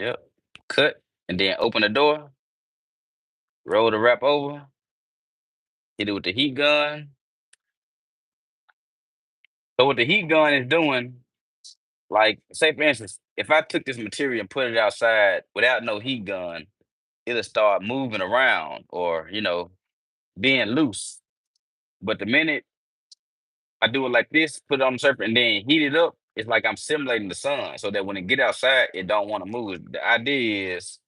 Yep. Cut and then open the door, roll the wrap over, hit it with the heat gun. So what the heat gun is doing, like say for instance, if I took this material and put it outside without no heat gun, it'll start moving around or being loose. But the minute I do it like this, put it on the surface and then heat it up, it's like I'm simulating the sun so that when it get outside, it don't want to move. The idea is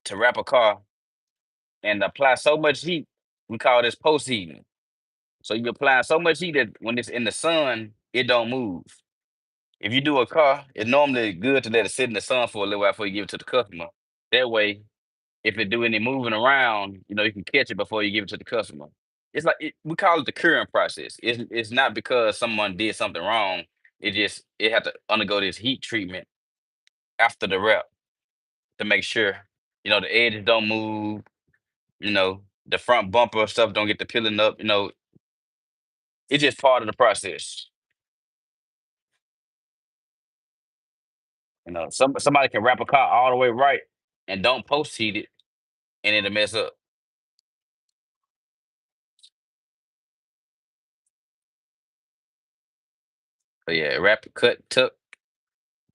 to wrap a car and apply so much heat. We call this post heating. So you apply so much heat that when it's in the sun, it don't move. If you do a car, it's normally good to let it sit in the sun for a little while before you give it to the customer. That way, if it do any moving around, you can catch it before you give it to the customer. It's like we call it the curing process. It's not because someone did something wrong. It had to undergo this heat treatment after the wrap to make sure the edges don't move. The front bumper stuff don't get the peeling up. It's just part of the process. Somebody can wrap a car all the way right and don't post heat it, and it'll mess up. So yeah, wrap, cut, tuck,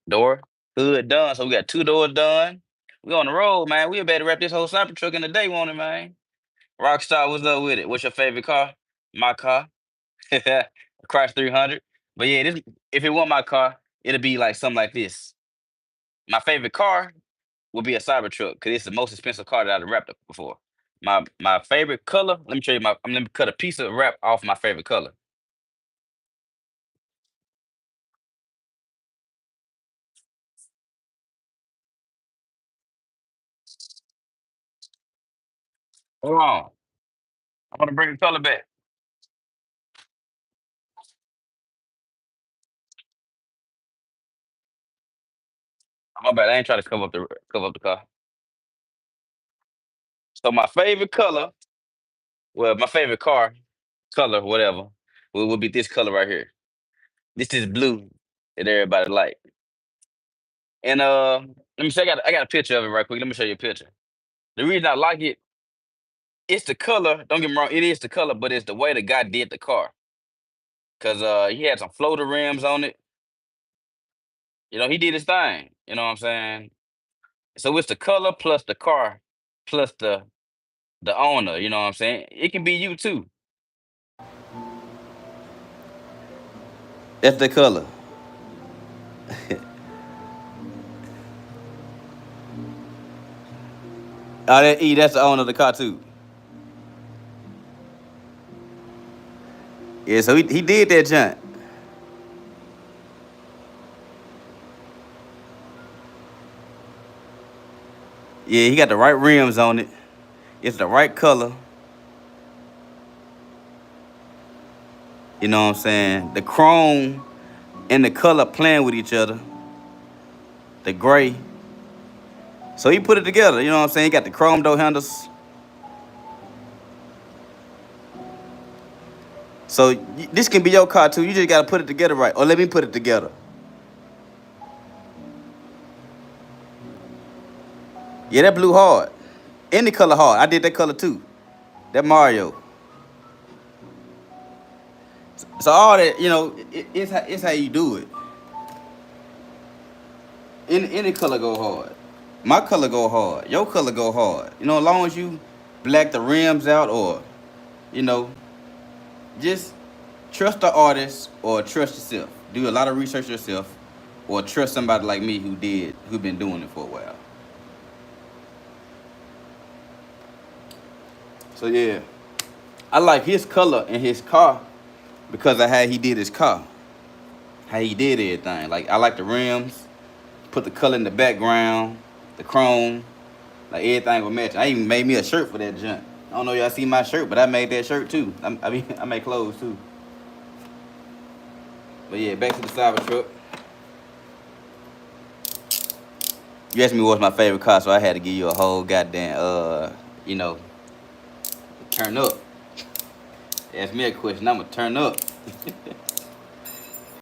door, hood done. So we got two doors done. We on the road, man. We better wrap this whole Cybertruck in a day, won't it, man? Rockstar, what's up with it? What's your favorite car? My car, Crash 300. But yeah, if it wasn't my car, it'll be like something like this. My favorite car would be a Cybertruck because it's the most expensive car that I've wrapped up before. My favorite color. Let me show you let me cut a piece of wrap off my favorite color. Hold on. I want to bring the color back. My bad. I ain't trying to cover up the car. So my favorite color, well, my favorite car color, whatever, would be this color right here. This is blue that everybody like. And let me say I got a picture of it right quick. Let me show you a picture. The reason I like it, it's the color. Don't get me wrong, it is the color, but it's the way the guy did the car. Cause he had some floater rims on it. He did his thing. You know what I'm saying? So it's the color plus the car plus the owner. You know what I'm saying? It can be you too. That's the color. Oh, that E, that's the owner of the car too. Yeah, so he did that junk. Yeah, he got the right rims on it. It's the right color. You know what I'm saying? The chrome and the color playing with each other. The gray. So he put it together. You know what I'm saying? He got the chrome door handles. So this can be your car too. You just gotta put it together right. Or let me put it together. Yeah, that blue hard. Any color hard. I did that color too. That Mario. So all that, it's how you do it. Any color go hard. My color go hard. Your color go hard. As long as you black the rims out or, you know, just trust the artist or trust yourself. Do a lot of research yourself or trust somebody like me who been doing it for a while. So yeah, I like his color in his car because of how he did his car. How he did everything. Like I like the rims, put the color in the background, the chrome, like everything will match. I even made me a shirt for that junk. I don't know if y'all see my shirt, but I made that shirt too. I make clothes too. But yeah, back to the Cybertruck. You asked me what's my favorite car, so I had to give you a whole goddamn turn up. Ask me a question, I'ma turn up.